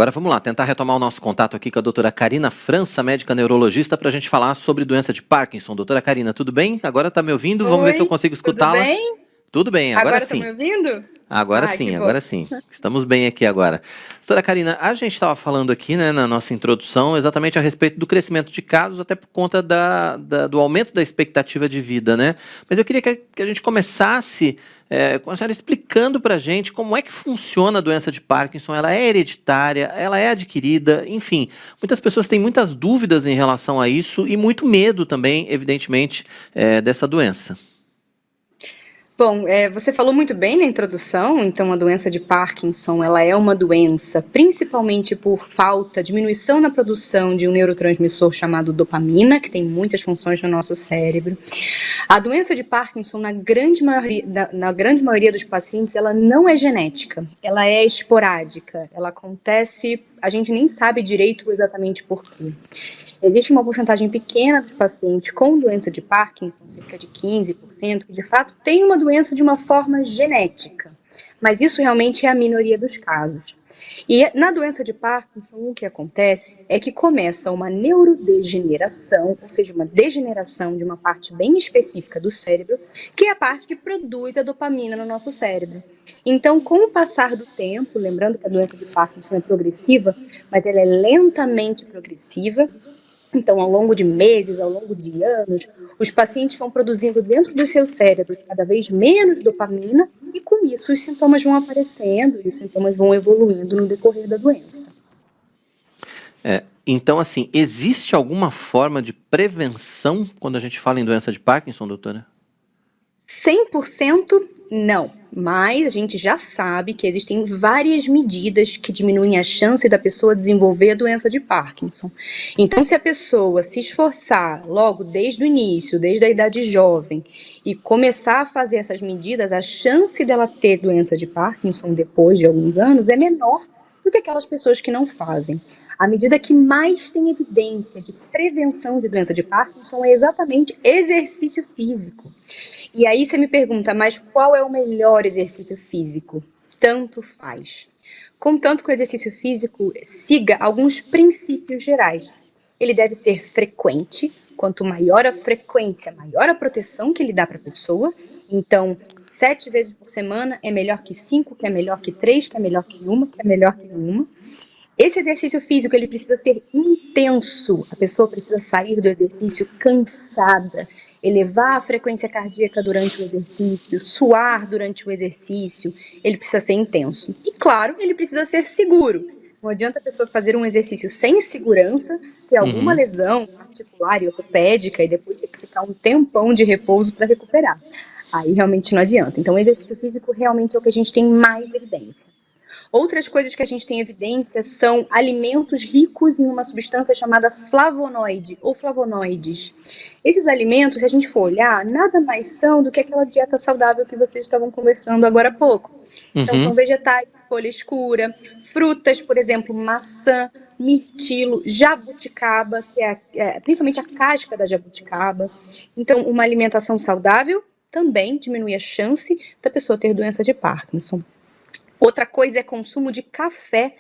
Agora vamos lá, tentar retomar o nosso contato aqui com a doutora Karina França, médica neurologista, para a gente falar sobre doença de Parkinson. Doutora Karina, tudo bem? Agora está me ouvindo? Vamos ver se eu consigo Tudo escutá-la. bem? Tudo bem, agora Agora tá sim. me ouvindo? Agora Ai, que sim, bom. agora sim. Estamos bem aqui agora. Doutora Karina, a gente estava falando aqui, né, na nossa introdução, exatamente a respeito do crescimento de casos, até por conta do aumento da expectativa de vida, né? Mas eu queria que a gente começasse com a senhora explicando para a gente como é que funciona a doença de Parkinson. Ela é hereditária, ela é adquirida, enfim. Muitas pessoas têm muitas dúvidas em relação a isso e muito medo também, evidentemente, dessa doença. Bom, você falou muito bem na introdução, então a doença de Parkinson, ela é uma doença principalmente por diminuição na produção de um neurotransmissor chamado dopamina, que tem muitas funções no nosso cérebro. A doença de Parkinson, na grande maioria dos pacientes, ela não é genética, ela é esporádica, ela acontece, a gente nem sabe direito exatamente por quê. Existe uma porcentagem pequena dos pacientes com doença de Parkinson, cerca de 15%, que de fato tem uma doença de uma forma genética, mas isso realmente é a minoria dos casos. E na doença de Parkinson, o que acontece é que começa uma neurodegeneração, ou seja, uma degeneração de uma parte bem específica do cérebro, que é a parte que produz a dopamina no nosso cérebro. Então, com o passar do tempo, lembrando que a doença de Parkinson é progressiva, mas ela é lentamente progressiva. Então, ao longo de meses, ao longo de anos, os pacientes vão produzindo dentro dos seus cérebros cada vez menos dopamina e, com isso, os sintomas vão aparecendo e os sintomas vão evoluindo no decorrer da doença. Então, assim, existe alguma forma de prevenção quando a gente fala em doença de Parkinson, doutora? 100% não, mas a gente já sabe que existem várias medidas que diminuem a chance da pessoa desenvolver a doença de Parkinson. Então, se a pessoa se esforçar logo desde o início, desde a idade jovem, e começar a fazer essas medidas, a chance dela ter doença de Parkinson depois de alguns anos é menor do que aquelas pessoas que não fazem. A medida que mais tem evidência de prevenção de doença de Parkinson é exatamente exercício físico. E aí você me pergunta, mas qual é o melhor exercício físico? Tanto faz. Contanto que o exercício físico siga alguns princípios gerais. Ele deve ser frequente, quanto maior a frequência, maior a proteção que ele dá para a pessoa. Então, 7 vezes por semana é melhor que 5, que é melhor que 3, que é melhor que 1, que é melhor que nenhuma. Esse exercício físico, ele precisa ser intenso. A pessoa precisa sair do exercício cansada, elevar a frequência cardíaca durante o exercício, suar durante o exercício. Ele precisa ser intenso. E, claro, ele precisa ser seguro. Não adianta a pessoa fazer um exercício sem segurança, ter alguma lesão articular e ortopédica e depois ter que ficar um tempão de repouso para recuperar. Aí realmente não adianta. Então, o exercício físico realmente é o que a gente tem mais evidência. Outras coisas que a gente tem evidência são alimentos ricos em uma substância chamada flavonoide ou flavonoides. Esses alimentos, se a gente for olhar, nada mais são do que aquela dieta saudável que vocês estavam conversando agora há pouco. Então, são vegetais, folha escura, frutas, por exemplo, maçã, mirtilo, jabuticaba, que é principalmente a casca da jabuticaba. Então, uma alimentação saudável também diminui a chance da pessoa ter doença de Parkinson. Outra coisa é consumo de café.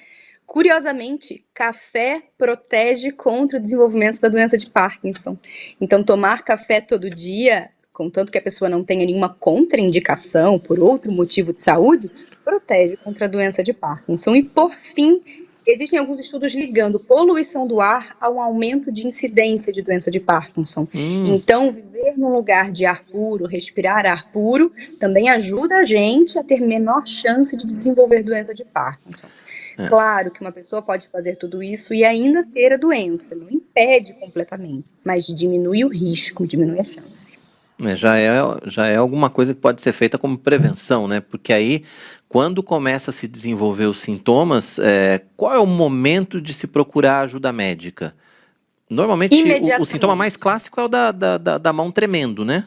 Curiosamente, café protege contra o desenvolvimento da doença de Parkinson. Então, tomar café todo dia, contanto que a pessoa não tenha nenhuma contraindicação por outro motivo de saúde, protege contra a doença de Parkinson. E, por fim, existem alguns estudos ligando poluição do ar a um aumento de incidência de doença de Parkinson. Então, viver num lugar de ar puro, respirar ar puro, também ajuda a gente a ter menor chance de desenvolver doença de Parkinson. Claro que uma pessoa pode fazer tudo isso e ainda ter a doença, não impede completamente, mas diminui o risco, diminui a chance. Já é alguma coisa que pode ser feita como prevenção, né? Porque aí, quando começa a se desenvolver os sintomas, qual é o momento de se procurar ajuda médica? Normalmente, o sintoma mais clássico é o da mão tremendo, né?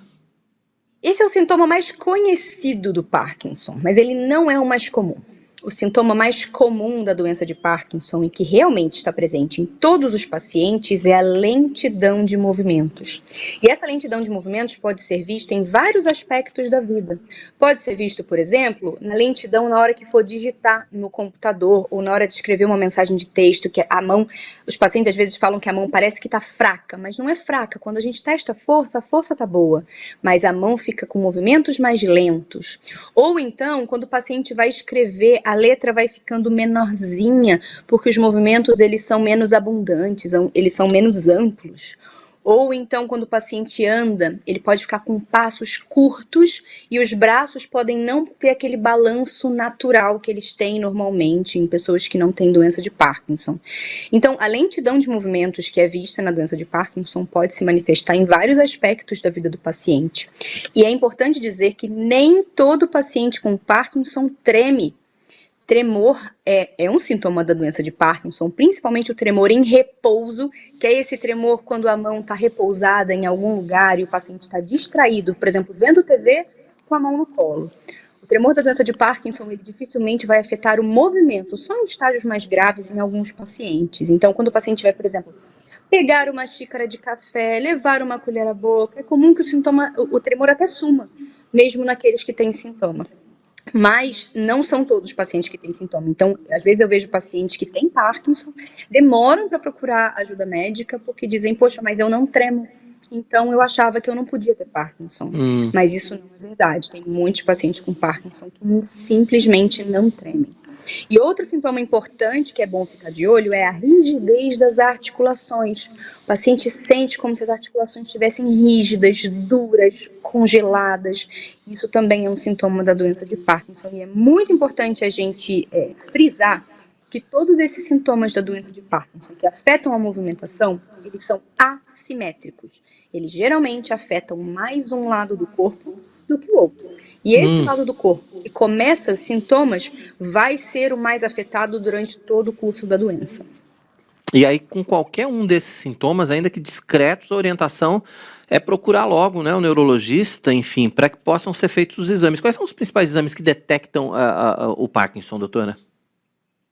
Esse é o sintoma mais conhecido do Parkinson, mas ele não é o mais comum. o sintoma mais comum da doença de Parkinson e que realmente está presente em todos os pacientes é a lentidão de movimentos. E essa lentidão de movimentos pode ser vista em vários aspectos da vida. Pode ser visto, por exemplo, na lentidão na hora que for digitar no computador ou na hora de escrever uma mensagem de texto, que a mão, os pacientes às vezes falam que a mão parece que está fraca, mas não é fraca. Quando a gente testa a força está boa, mas a mão fica com movimentos mais lentos. Ou então, quando o paciente vai escrever, a letra vai ficando menorzinha, porque os movimentos eles são menos abundantes, eles são menos amplos. Ou então, quando o paciente anda, ele pode ficar com passos curtos e os braços podem não ter aquele balanço natural que eles têm normalmente em pessoas que não têm doença de Parkinson. Então, a lentidão de movimentos que é vista na doença de Parkinson pode se manifestar em vários aspectos da vida do paciente. E é importante dizer que nem todo paciente com Parkinson treme. Tremor é um sintoma da doença de Parkinson, principalmente o tremor em repouso, que é esse tremor quando a mão está repousada em algum lugar e o paciente está distraído, por exemplo, vendo TV com a mão no colo. O tremor da doença de Parkinson, ele dificilmente vai afetar o movimento, só em estágios mais graves em alguns pacientes. Então, quando o paciente vai, por exemplo, pegar uma xícara de café, levar uma colher à boca, é comum que o tremor até suma, mesmo naqueles que têm sintoma. Mas não são todos os pacientes que têm sintoma. Então, às vezes eu vejo pacientes que têm Parkinson, demoram para procurar ajuda médica, porque dizem, poxa, mas eu não tremo. Então, eu achava que eu não podia ter Parkinson. Mas isso não é verdade. Tem muitos pacientes com Parkinson que simplesmente não tremem. E outro sintoma importante que é bom ficar de olho é a rigidez das articulações. O paciente sente como se as articulações estivessem rígidas, duras, congeladas. Isso também é um sintoma da doença de Parkinson. E é muito importante a gente frisar que todos esses sintomas da doença de Parkinson que afetam a movimentação, eles são assimétricos. Eles geralmente afetam mais um lado do corpo do que o outro. E esse lado do corpo que começa os sintomas vai ser o mais afetado durante todo o curso da doença. E aí, com qualquer um desses sintomas, ainda que discretos, a orientação é procurar logo, né, o neurologista, enfim, para que possam ser feitos os exames. Quais são os principais exames que detectam o Parkinson, doutora?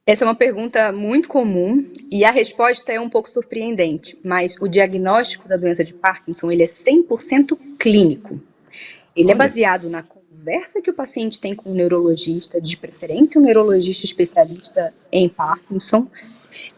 Essa é uma pergunta muito comum e a resposta é um pouco surpreendente, mas o diagnóstico da doença de Parkinson ele é 100% clínico. Ele é baseado na conversa que o paciente tem com o neurologista, de preferência um neurologista especialista em Parkinson,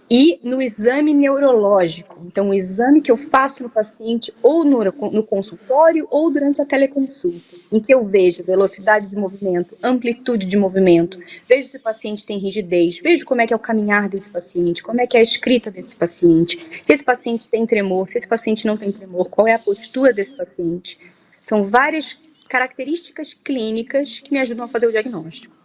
e no exame neurológico. Então, o exame que eu faço no paciente ou no consultório ou durante a teleconsulta, em que eu vejo velocidade de movimento, amplitude de movimento, vejo se o paciente tem rigidez, vejo como é que é o caminhar desse paciente, como é que é a escrita desse paciente, se esse paciente tem tremor, se esse paciente não tem tremor, qual é a postura desse paciente. São várias características clínicas que me ajudam a fazer o diagnóstico.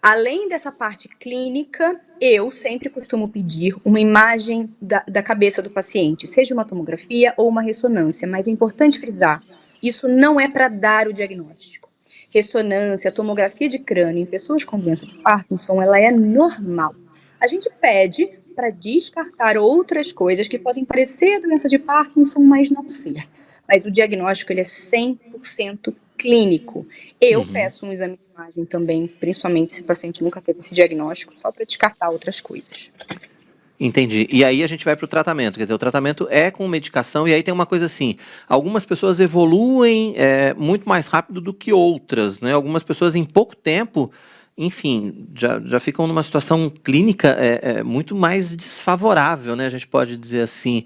Além dessa parte clínica, eu sempre costumo pedir uma imagem da cabeça do paciente, seja uma tomografia ou uma ressonância, mas é importante frisar, isso não é para dar o diagnóstico. Ressonância, tomografia de crânio em pessoas com doença de Parkinson, ela é normal. A gente pede para descartar outras coisas que podem parecer doença de Parkinson, mas não ser. Mas o diagnóstico ele é 100% clínico. Eu peço um exame de imagem também, principalmente se o paciente nunca teve esse diagnóstico, só para descartar outras coisas. Entendi. E aí a gente vai para o tratamento. Quer dizer, o tratamento é com medicação e aí tem uma coisa assim, algumas pessoas evoluem muito mais rápido do que outras, né? Algumas pessoas em pouco tempo, enfim, já ficam numa situação clínica muito mais desfavorável, né? A gente pode dizer assim,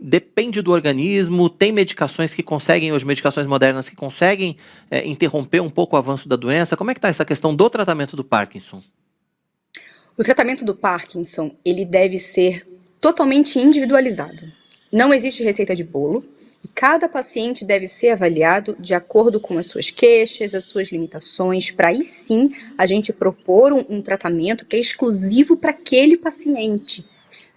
depende do organismo, tem medicações que conseguem, hoje medicações modernas que conseguem interromper um pouco o avanço da doença. Como é que está essa questão do tratamento do Parkinson? O tratamento do Parkinson, ele deve ser totalmente individualizado. Não existe receita de bolo e cada paciente deve ser avaliado de acordo com as suas queixas, as suas limitações, para aí sim a gente propor um tratamento que é exclusivo para aquele paciente.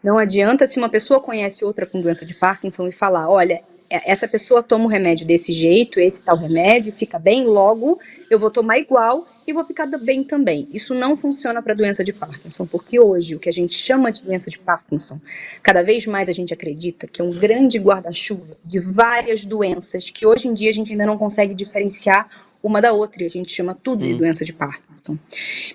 Não adianta se uma pessoa conhece outra com doença de Parkinson e falar, olha, essa pessoa toma o remédio desse jeito, esse tal remédio, fica bem, logo eu vou tomar igual e vou ficar bem também. Isso não funciona para a doença de Parkinson, porque hoje o que a gente chama de doença de Parkinson, cada vez mais a gente acredita que é um grande guarda-chuva de várias doenças que hoje em dia a gente ainda não consegue diferenciar uma da outra, e a gente chama tudo de doença de Parkinson.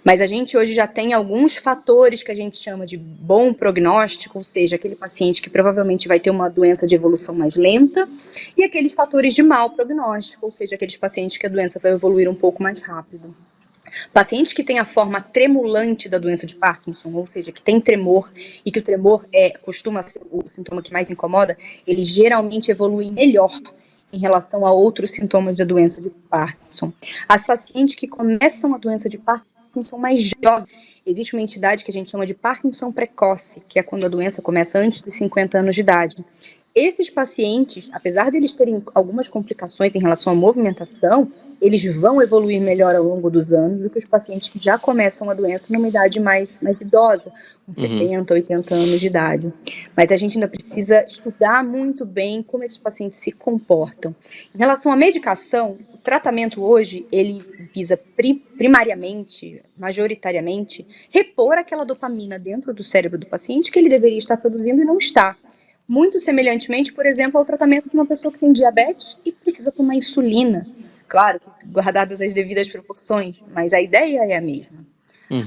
Mas a gente hoje já tem alguns fatores que a gente chama de bom prognóstico, ou seja, aquele paciente que provavelmente vai ter uma doença de evolução mais lenta, e aqueles fatores de mau prognóstico, ou seja, aqueles pacientes que a doença vai evoluir um pouco mais rápido. Pacientes que têm a forma tremulante da doença de Parkinson, ou seja, que tem tremor, e que o tremor costuma ser o sintoma que mais incomoda, eles geralmente evoluem melhor em relação a outros sintomas da doença de Parkinson. As pacientes que começam a doença de Parkinson mais jovens, existe uma entidade que a gente chama de Parkinson precoce, que é quando a doença começa antes dos 50 anos de idade. Esses pacientes, apesar de eles terem algumas complicações em relação à movimentação, eles vão evoluir melhor ao longo dos anos do que os pacientes que já começam a doença numa idade mais idosa, com 70, 80 anos de idade. Mas a gente ainda precisa estudar muito bem como esses pacientes se comportam. Em relação à medicação, o tratamento hoje, ele visa primariamente, majoritariamente, repor aquela dopamina dentro do cérebro do paciente que ele deveria estar produzindo e não está. Muito semelhantemente, por exemplo, ao tratamento de uma pessoa que tem diabetes e precisa tomar insulina. Claro, que guardadas as devidas proporções, mas a ideia é a mesma.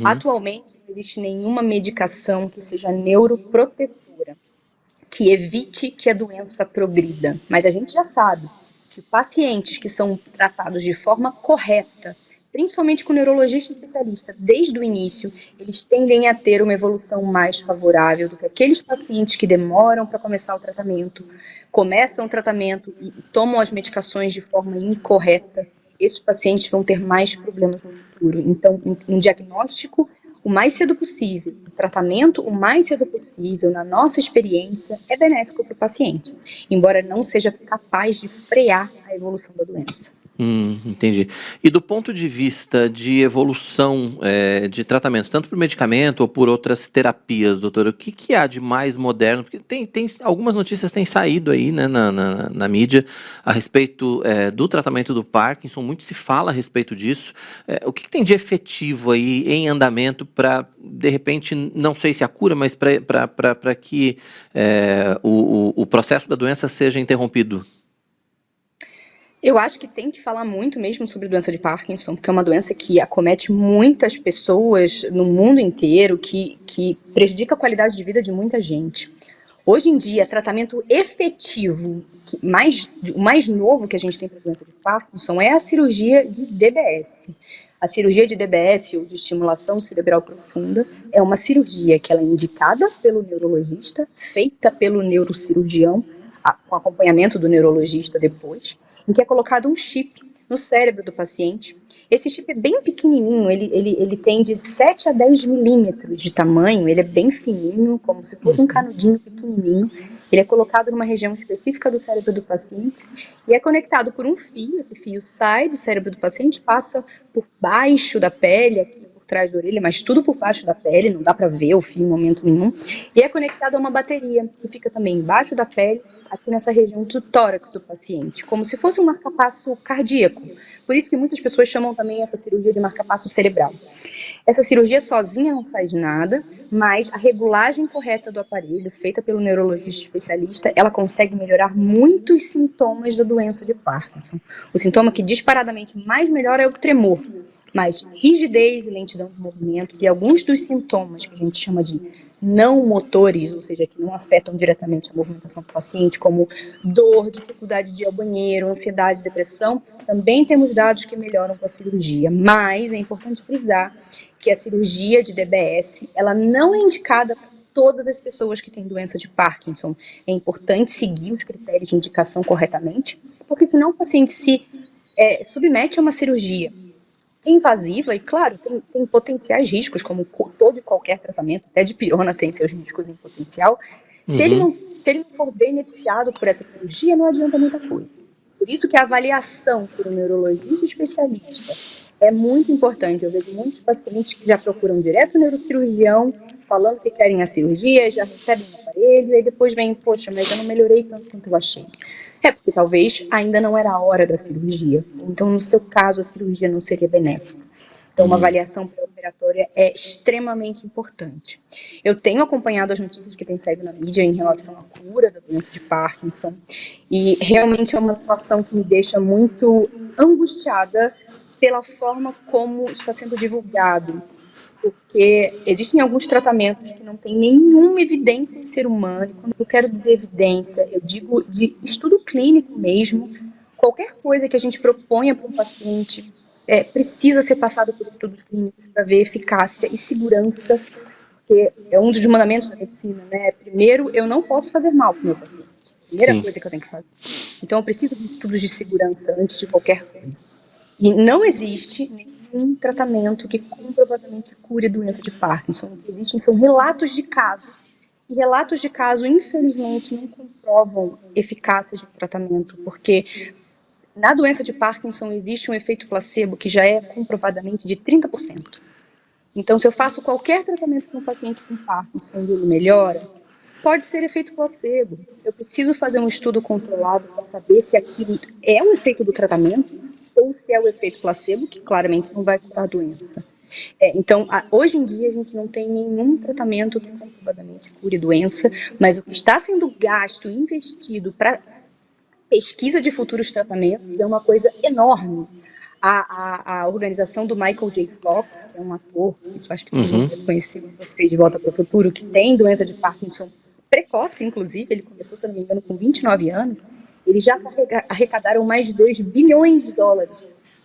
Atualmente, não existe nenhuma medicação que seja neuroprotetora, que evite que a doença progrida. Mas a gente já sabe que pacientes que são tratados de forma correta, principalmente com neurologista especialista, desde o início, eles tendem a ter uma evolução mais favorável do que aqueles pacientes que demoram para começar o tratamento, começam o tratamento e tomam as medicações de forma incorreta. Esses pacientes vão ter mais problemas no futuro. Então, um diagnóstico o mais cedo possível, o tratamento o mais cedo possível, na nossa experiência, é benéfico para o paciente, embora não seja capaz de frear a evolução da doença. Entendi. E do ponto de vista de evolução de tratamento, tanto por medicamento ou por outras terapias, doutora, o que há de mais moderno? Porque tem algumas notícias têm saído aí, né, na mídia a respeito do tratamento do Parkinson, muito se fala a respeito disso. O que tem de efetivo aí em andamento para, de repente, não sei se a cura, mas para que o processo da doença seja interrompido? Eu acho que tem que falar muito mesmo sobre doença de Parkinson, porque é uma doença que acomete muitas pessoas no mundo inteiro, que prejudica a qualidade de vida de muita gente. Hoje em dia, tratamento efetivo, o mais novo que a gente tem para a doença de Parkinson é a cirurgia de DBS. A cirurgia de DBS, ou de estimulação cerebral profunda, é uma cirurgia que ela é indicada pelo neurologista, feita pelo neurocirurgião, com acompanhamento do neurologista depois, em que é colocado um chip no cérebro do paciente. Esse chip é bem pequenininho, ele tem de 7 a 10 milímetros de tamanho, ele é bem fininho, como se fosse um canudinho pequenininho. Ele é colocado numa região específica do cérebro do paciente e é conectado por um fio. Esse fio sai do cérebro do paciente, passa por baixo da pele, aqui por trás da orelha, mas tudo por baixo da pele, não dá para ver o fio em momento nenhum. E é conectado a uma bateria, que fica também embaixo da pele, aqui nessa região do tórax do paciente, como se fosse um marcapasso cardíaco. Por isso que muitas pessoas chamam também essa cirurgia de marcapasso cerebral. Essa cirurgia sozinha não faz nada, mas a regulagem correta do aparelho, feita pelo neurologista especialista, ela consegue melhorar muitos sintomas da doença de Parkinson. O sintoma que disparadamente mais melhora é o tremor, mas rigidez e lentidão de movimentos e alguns dos sintomas que a gente chama de não motores, ou seja, que não afetam diretamente a movimentação do paciente, como dor, dificuldade de ir ao banheiro, ansiedade, depressão, também temos dados que melhoram com a cirurgia. Mas é importante frisar que a cirurgia de DBS, ela não é indicada para todas as pessoas que têm doença de Parkinson. É importante seguir os critérios de indicação corretamente, porque senão o paciente se submete a uma cirurgia invasiva, e claro, tem potenciais riscos, como todo e qualquer tratamento, até de pirona tem seus riscos em potencial. Se ele não for beneficiado por essa cirurgia, não adianta muita coisa. Por isso que a avaliação por um neurologista especialista é muito importante. Eu vejo muitos pacientes que já procuram direto o neurocirurgião, falando que querem a cirurgia, já recebem o aparelho, e aí depois vem, poxa, mas eu não melhorei tanto quanto eu achei. Porque talvez ainda não era a hora da cirurgia. Então, no seu caso, a cirurgia não seria benéfica. Então, uma avaliação pré-operatória é extremamente importante. Eu tenho acompanhado as notícias que têm saído na mídia em relação à cura da doença de Parkinson, e realmente é uma situação que me deixa muito angustiada, pela forma como está sendo divulgado, porque existem alguns tratamentos que não têm nenhuma evidência em ser humano. E quando eu quero dizer evidência, eu digo de estudo clínico mesmo. Qualquer coisa que a gente proponha para um paciente precisa ser passado por estudos clínicos para ver eficácia e segurança, porque é um dos mandamentos da medicina, né? Primeiro, eu não posso fazer mal para o meu paciente. Primeira coisa que eu tenho que fazer. Então, eu preciso de estudos de segurança antes de qualquer coisa. E não existe nenhum tratamento que comprovadamente cure a doença de Parkinson. O que existem são relatos de caso. E relatos de caso, infelizmente, não comprovam eficácia de tratamento, porque na doença de Parkinson existe um efeito placebo que já é comprovadamente de 30%. Então, se eu faço qualquer tratamento com um paciente com Parkinson e ele melhora, pode ser efeito placebo. Eu preciso fazer um estudo controlado para saber se aquilo é um efeito do tratamento ou se é o efeito placebo, que claramente não vai curar a doença. Então, hoje em dia, a gente não tem nenhum tratamento que comprovadamente cure a doença, mas o que está sendo gasto, investido para pesquisa de futuros tratamentos é uma coisa enorme. A organização do Michael J. Fox, que é um ator que eu acho que todo mundo deve conhecer, que fez De Volta para o Futuro, que tem doença de Parkinson precoce, inclusive, ele começou, se não me engano, com 29 anos, eles já arrecadaram mais de 2 bilhões de dólares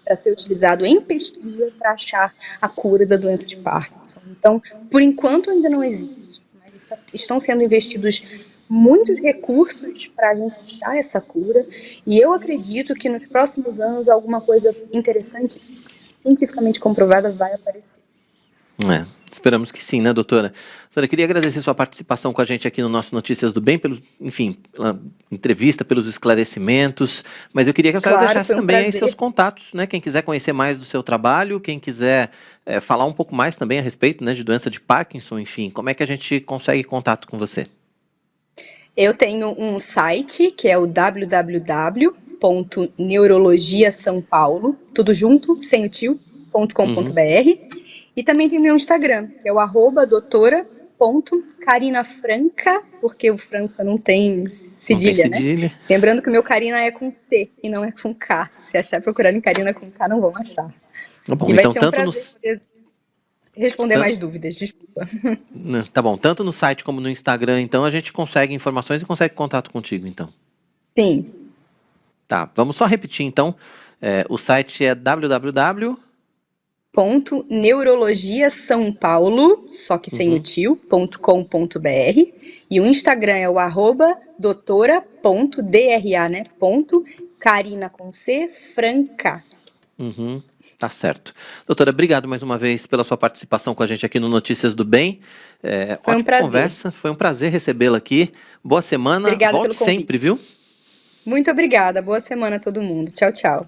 para ser utilizado em pesquisa para achar a cura da doença de Parkinson. Então, por enquanto ainda não existe, mas estão sendo investidos muitos recursos para a gente achar essa cura, e eu acredito que nos próximos anos alguma coisa interessante, cientificamente comprovada, vai aparecer. Esperamos que sim, né, doutora? Doutora, eu queria agradecer sua participação com a gente aqui no nosso Notícias do Bem, pela entrevista, pelos esclarecimentos, mas eu queria que a senhora deixasse também aí seus contatos, né? Quem quiser conhecer mais do seu trabalho, quem quiser falar um pouco mais também a respeito, né, de doença de Parkinson, enfim, como é que a gente consegue contato com você? Eu tenho um site que é o www.neurologiasaopaulo, tudo junto, sem o tio.com.br. E também tem meu Instagram, que é o @doutora.carinafranca, porque o França não tem cedilha, né? Lembrando que o meu Carina é com C e não é com K. Se achar procurando em Carina com K, não vão achar. Bom, e vai então, ser um prazer responder mais dúvidas, desculpa. Tá bom, tanto no site como no Instagram, então, a gente consegue informações e consegue contato contigo, então. Sim. Tá, vamos só repetir, então. O site é www.neurologiasaopaulo, só que sem o tio.com.br, e o Instagram é o @doutora.dra, né? Carina com C, Franca. Tá certo. Doutora, obrigado mais uma vez pela sua participação com a gente aqui no Notícias do Bem. Foi um prazer. Conversa, foi um prazer recebê-la aqui. Boa semana. Obrigada Volte pelo convite. sempre, viu? Muito obrigada. Boa semana a todo mundo. Tchau, tchau.